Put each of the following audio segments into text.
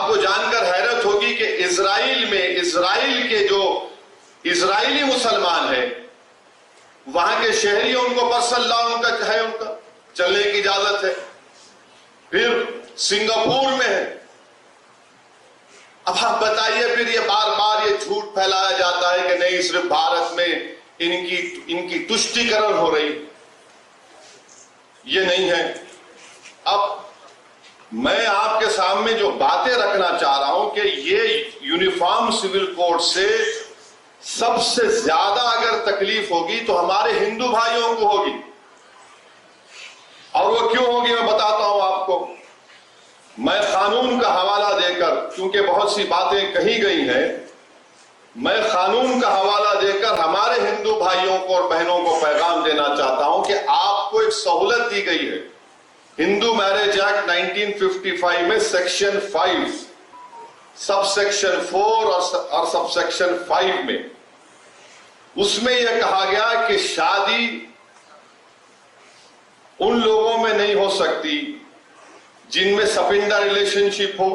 आपको जानकर हैरत होगी कि इजराइल के जो इजरायली मुसलमान हैं, वहां के शहरी, उनको पर्सनल लॉ उनका चलने की इजाजत है। फिर सिंगापुर में है। अब आप बताइए, फिर ये बार बार ये झूठ फैलाया जाता है कि नहीं, सिर्फ भारत में इनकी तुष्टीकरण हो रही। ये नहीं है। अब मैं आपके सामने जो बातें रखना चाह रहा हूं कि ये यूनिफॉर्म सिविल कोड से सबसे ज्यादा अगर तकलीफ होगी तो हमारे हिंदू भाइयों को होगी। और वो क्यों होगी मैं बताता हूं आपको। मैं कानून का हवाला देकर, क्योंकि बहुत सी बातें कही गई हैं, मैं कानून का हवाला देकर हमारे हिंदू भाइयों को और बहनों को पैगाम देना चाहता हूं कि आपको एक सहूलत दी गई है। हिंदू मैरिज एक्ट 1955 में सेक्शन 5, सबसेक्शन 4 और सबसेक्शन 5 में, उसमें यह कहा गया कि शादी उन लोगों में नहीं हो सकती जिनमें सपिंदा रिलेशनशिप हो,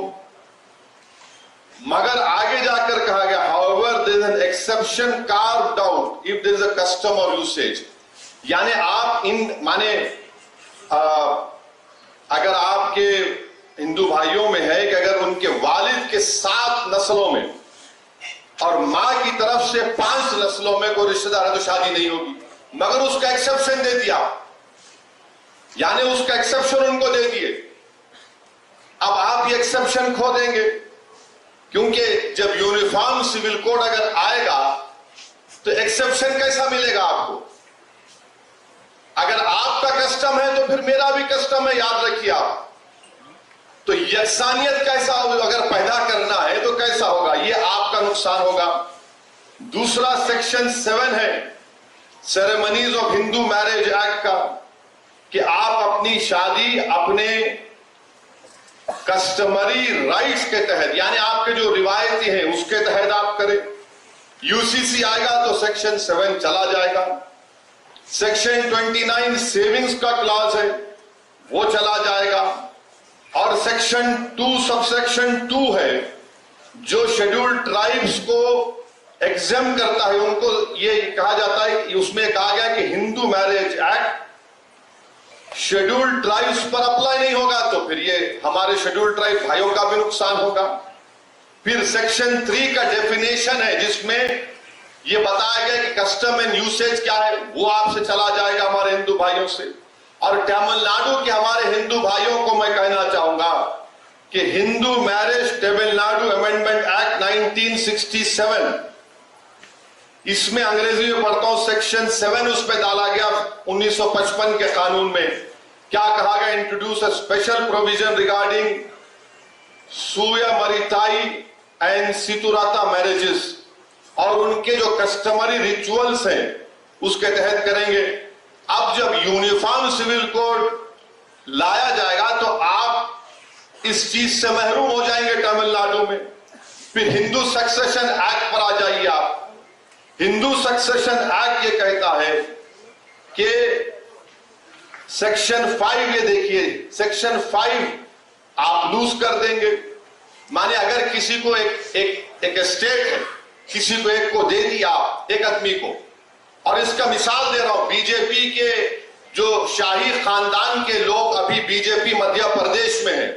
मगर आगे जाकर कहा गया however there is an exception carved out if there is a custom और यूसेज। यानी आप अगर आपके हिंदू भाइयों में है कि अगर उनके वालिद के 7 नस्लों में और मां की तरफ से 5 नस्लों में कोई रिश्तेदार है तो शादी नहीं होगी, मगर उसका एक्सेप्शन दे दिया, यानी उसका एक्सेप्शन उनको दे दिए। अब आप ये एक्सेप्शन खो देंगे, क्योंकि जब यूनिफॉर्म सिविल कोड अगर आएगा तो एक्सेप्शन कैसा मिलेगा आपको? अगर आपका कस्टम है तो फिर मेरा भी कस्टम है, याद रखिए आप। तो यकसानियत कैसा अगर पैदा करना है तो कैसा होगा? ये आपका नुकसान होगा। दूसरा सेक्शन 7 है ceremonies of Hindu marriage act का, कि आप अपनी शादी अपने कस्टमरी राइट्स के तहत, यानी आपके जो रिवायती हैं उसके तहत आप करें। यूसीसी आएगा तो सेक्शन 7 चला जाएगा। सेक्शन 29 सेविंग्स का क्लॉज है, वो चला जाएगा। और सेक्शन 2 सबसेक्शन 2 है जो शेड्यूल्ड ट्राइब्स को एग्जेम करता है, उनको ये कहा जाता है, उसमें कहा गया कि Hindu marriage act scheduled tribes पर अप्लाई नहीं होगा, तो फिर ये हमारे शेड्यूल्ड ट्राइब भाइयों का भी नुकसान होगा। फिर सेक्शन 3 का डेफिनेशन है जिसमें ये बताया गया कि कस्टम एंड यूसेज क्या है, वो आपसे चला जाएगा हमारे हिंदू भाइयों से। और तमिलनाडु के हमारे हिंदू भाइयों को मैं कहना चाहूंगा कि Hindu marriage Tamil Nadu amendment act 1967, इसमें अंग्रेजी में पढ़ता हूं, सेक्शन 7 उस पर डाला गया 1955 के कानून में। क्या कहा गया? Introduce a special provision regarding Suyamariyathai and सितुराता मैरिजेस, और उनके जो कस्टमरी रिचुअल्स हैं उसके तहत करेंगे। अब जब यूनिफॉर्म सिविल कोड लाया जाएगा तो आप इस चीज से महरूम हो जाएंगे तमिलनाडु में। फिर हिंदू सक्सेशन एक्ट पर आ जाइए आप। हिंदू सक्सेशन एक्ट ये कहता है कि सेक्शन 5, ये देखिए सेक्शन 5 आप लूज कर देंगे। माने अगर किसी को एक स्टेट है, किसी को एक को दे दिया, एक आदमी को, और इसका मिसाल दे रहा हूं, बीजेपी के जो शाही खानदान के लोग अभी बीजेपी मध्य प्रदेश में है,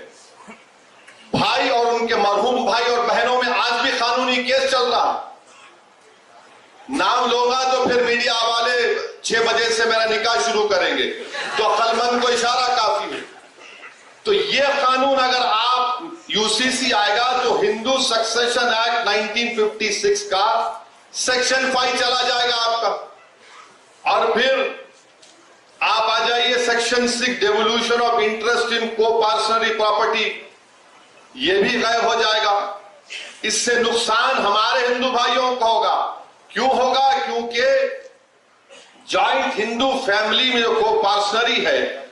भाई और उनके मरहूम भाई और बहनों में आज भी कानूनी केस चल रहा है। नाम लूंगा तो फिर मीडिया वाले 6 बजे से मेरा निकाह शुरू करेंगे, तो अक्लमंद को इशारा काफी है। तो ये कानून अगर आप यूसीसी आएगा तो हिंदू सक्सेशन एक्ट 1956 का सेक्शन 5 चला जाएगा आपका। और फिर आप आ जाइए section 6 devolution of interest in को पार्सनरी प्रॉपर्टी, ये भी गायब हो जाएगा। इससे नुकसान हमारे हिंदू भाइयों का होगा। क्यों होगा? क्योंकि जॉइंट हिंदू फैमिली में जो को पार्सनरी है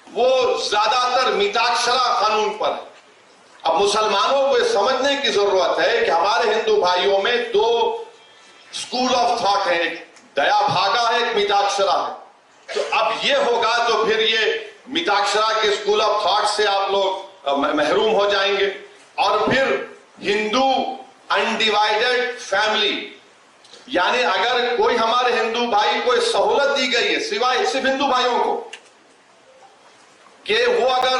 वो ज्यादातर मिताक्षरा कानून पर है। अब मुसलमानों को समझने की जरूरत है कि हमारे हिंदू भाइयों में 2 स्कूल ऑफ थॉट है, एक दया भागा है, एक मिताक्षरा है। तो अब ये होगा तो फिर ये मिताक्षरा के स्कूल ऑफ थॉट से आप लोग महरूम हो जाएंगे। और फिर हिंदू अनडिवाइडेड फैमिली, यानी अगर कोई हमारे हिंदू भाई को सहूलत दी गई है, सिवाय सिर्फ हिंदू भाइयों को, कि वो अगर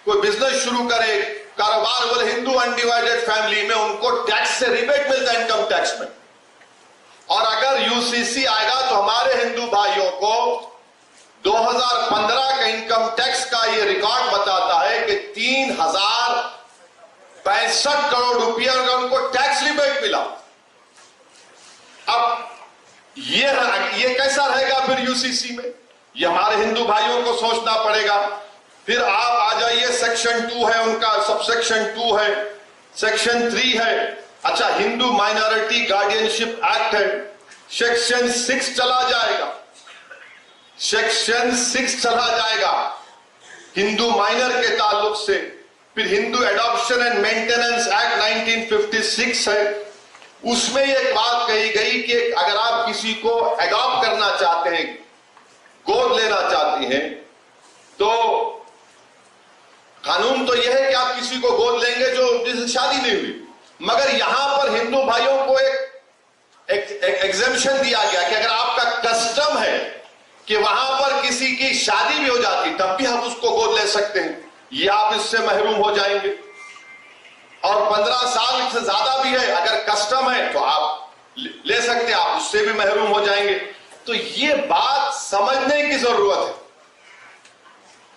कोई बिजनेस शुरू करे, कारोबार, बोले हिंदू अनडिवाइडेड फैमिली में उनको टैक्स से रिबेट मिलता है इनकम टैक्स में। और अगर यूसीसी आएगा तो हमारे हिंदू भाइयों को 2015 का इनकम टैक्स का ये रिकॉर्ड बताता है कि 3065 करोड़ रुपया का उनको टैक्स रिबेट मिला। अब ये कैसा रहेगा फिर यूसीसी में, ये हमारे हिंदू भाइयों को सोचना पड़ेगा। फिर आप आ जाइए, सेक्शन 2 है उनका, सबसेक्शन 2 है, सेक्शन 3 है। अच्छा, हिंदू माइनॉरिटी गार्डियनशिप एक्ट है, सेक्शन 6 चला जाएगा, सेक्शन 6 चला जाएगा हिंदू माइनर के ताल्लुक से। फिर Hindu adoption and maintenance act 1956 है, उसमें एक बात कही गई कि अगर आप किसी को एडॉप्ट करना चाहते हैं, गोद लेना चाहती हैं, तो कानून तो यह है कि आप किसी को गोद लेंगे जो जिससे शादी नहीं हुई, मगर यहां पर हिंदू भाइयों को एक एग्जेम्पशन दिया गया कि अगर आपका कस्टम है कि वहां पर किसी की शादी भी हो जाती तब भी आप उसको गोद ले सकते हैं, ये आप इससे महरूम हो जाएंगे। और 15 साल से ज्यादा भी है, अगर कस्टम है तो आप ले सकते हैं, आप उससे भी महरूम हो जाएंगे। तो ये बात समझने की जरूरत है।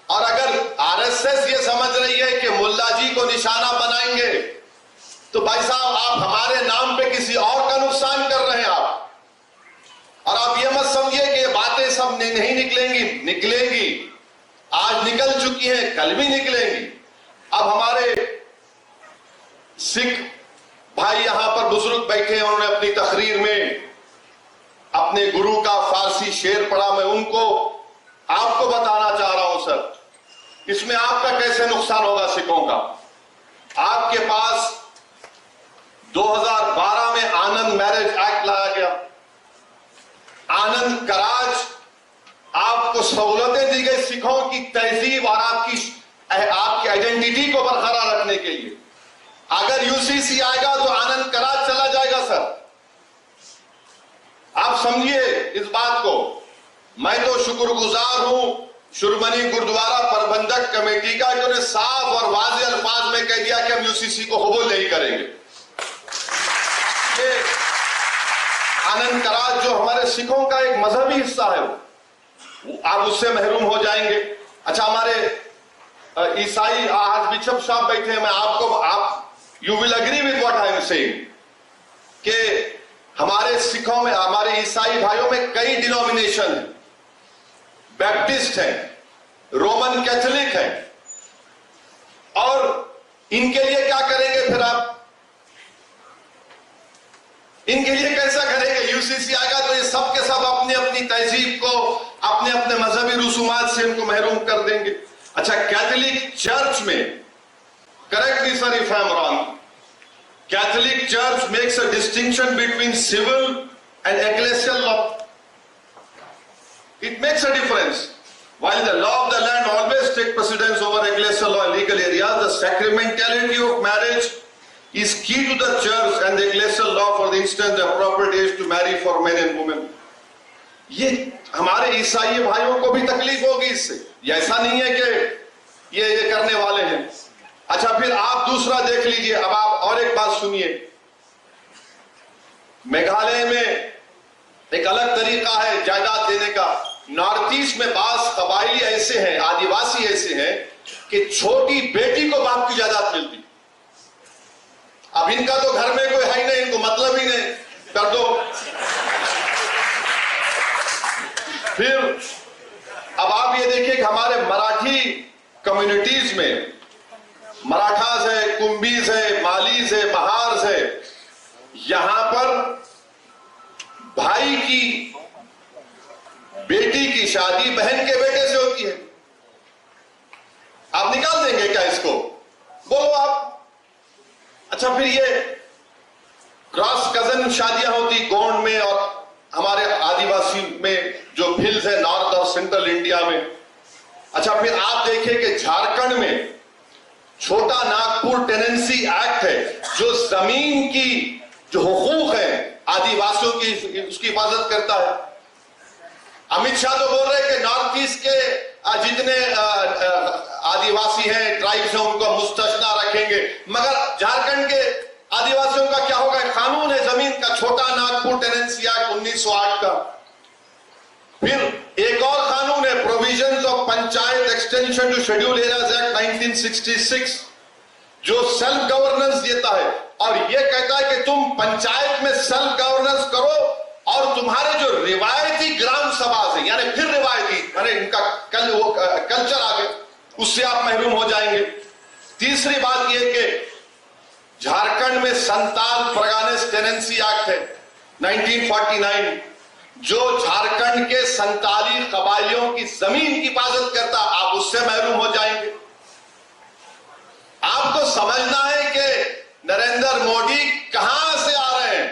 और अगर आरएसएस ये समझ रही है कि मुल्ला जी को निशाना बनाएंगे, तो भाई साहब आप हमारे नाम पे किसी और का नुकसान कर रहे हैं आप। और आप ये मत समझिए कि ये बातें सब नहीं निकलेंगी, आज निकल चुकी हैं, कल भी निकलेंगी। अब हमारे सिख भाई यहां पर बुजुर्ग बैठे हैं, उन्होंने अपनी तकरीर में अपने गुरु का फारसी शेर पढ़ा, मैं उनको आपको बताना चाह रहा हूं सर, इसमें आपका कैसे नुकसान होगा सिखों का। आपके पास 2012 में आनंद मैरिज एक्ट लाया गया, आनंद कराज, आपको सहूलतें दी गई सिखों की तहजीब और आपकी आइडेंटिटी को बरकरार रखने के लिए। अगर यूसीसी आएगा तो आनंद कराज चला जाएगा सर, आप समझिए इस बात को। मैं तो शुक्रगुजार हूं शिरोमणि गुरुद्वारा प्रबंधक कमेटी का, कि उन्होंने साफ और वाज़ेह अल्फाज में कह दिया कि हम यूसीसी को कबूल नहीं करेंगे। ये आनंद कराज जो हमारे सिखों का एक मजहबी हिस्सा है, आप उससे महरूम हो जाएंगे। अच्छा, हमारे ईसाई आज बिशप साहब बैठे हैं, मैं आप you will agree with what I am saying कि हमारे सिखों में, हमारे ईसाई भाइयों में कई डिनोमिनेशन है, बैप्टिस्ट है, रोमन कैथोलिक है, और इनके लिए क्या करेंगे फिर आप, इनके लिए कैसा करेंगे। यूसीसी आएगा तो ये सब के सब अपनी अपनी तहजीब को, अपने अपने मजहबी रसूमात से इनको महरूम कर देंगे। अच्छा, कैथोलिक चर्च में, correct me sir if I am wrong, Catholic church makes a distinction between civil and ecclesial law. It makes a difference. While the law of the land always takes precedence over ecclesial law in legal areas, the sacramentality of marriage is key to the church and the ecclesial law for the instance the appropriate age to marry for men and women. ये हमारे ईसाई भाइयों को भी तकलीफ होगी इससे, ये ऐसा नहीं है कि ये करने वाले हैं। अच्छा, फिर आप दूसरा देख लीजिए, अब आप और एक बात सुनिए। मेघालय में एक अलग तरीका है जायदाद देने का। नॉर्थ ईस्ट में बास कबाइली ऐसे हैं, आदिवासी ऐसे हैं कि छोटी बेटी को बाप की जायदाद मिलती। अब इनका तो घर में कोई है नहीं, इनको मतलब ही नहीं, कर दो। फिर अब आप ये देखिए कि हमारे मराठी कम्युनिटीज में, मराठास है, कुंभीज है, मालीज है, महार्स है, यहां पर भाई की बेटी की शादी बहन के बेटे से होती है। आप निकाल देंगे क्या इसको, बोलो आप। अच्छा, फिर ये क्रॉस कजन शादियां होती गोंड में और हमारे आदिवासी में जो हिल्स है नॉर्थ और सेंट्रल इंडिया में। अच्छा, फिर आप देखिए कि झारखंड में छोटा नागपुर टेनेंसी एक्ट है जो जमीन की जो हुकूक है आदिवासियों की उसकी हिफाजत करता है। अमित शाह तो बोल रहे हैं कि नॉर्थ ईस्ट के जितने आदिवासी हैं, ट्राइब्स हैं, उनको मुस्तस्ना रखेंगे, मगर झारखंड के आदिवासियों का क्या होगा? कानून है जमीन का, छोटा नागपुर टेनेंसी एक्ट 1908 का। फिर एक और कानून है provisions of panchayat extension to schedule areas act 1966 जो सेल्फ गवर्नेंस देता है और यह कहता है कि तुम पंचायत में सेल्फ गवर्नेंस करो और तुम्हारे जो रिवायती ग्राम सभा है, यानी फिर रिवायती यानी इनका कल्चर आ गए, उससे आप महरूम हो जाएंगे। तीसरी बात यह कि झारखंड में संताल परगानेस टेनेंसी एक्ट है 1949 जो झारखंड के संताली कबाइलियों की जमीन की हिफाजत करता, आप उससे महरूम हो जाएंगे। आपको समझना है कि नरेंद्र मोदी कहां से आ रहे हैं।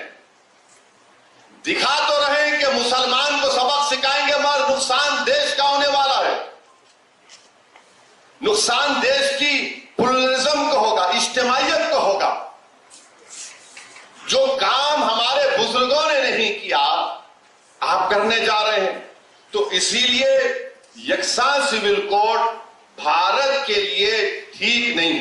दिखा तो रहे हैं कि मुसलमान को सबक सिखाएंगे, मगर नुकसान देश का होने वाला है। नुकसान देश की प्लुरलिज्म को होगा, इज्तिमाइयत को होगा। जो काम हमारे बुजुर्गों ने नहीं किया आप करने जा रहे हैं। तो इसीलिए यकसा सिविल कोड भारत के लिए ठीक नहीं।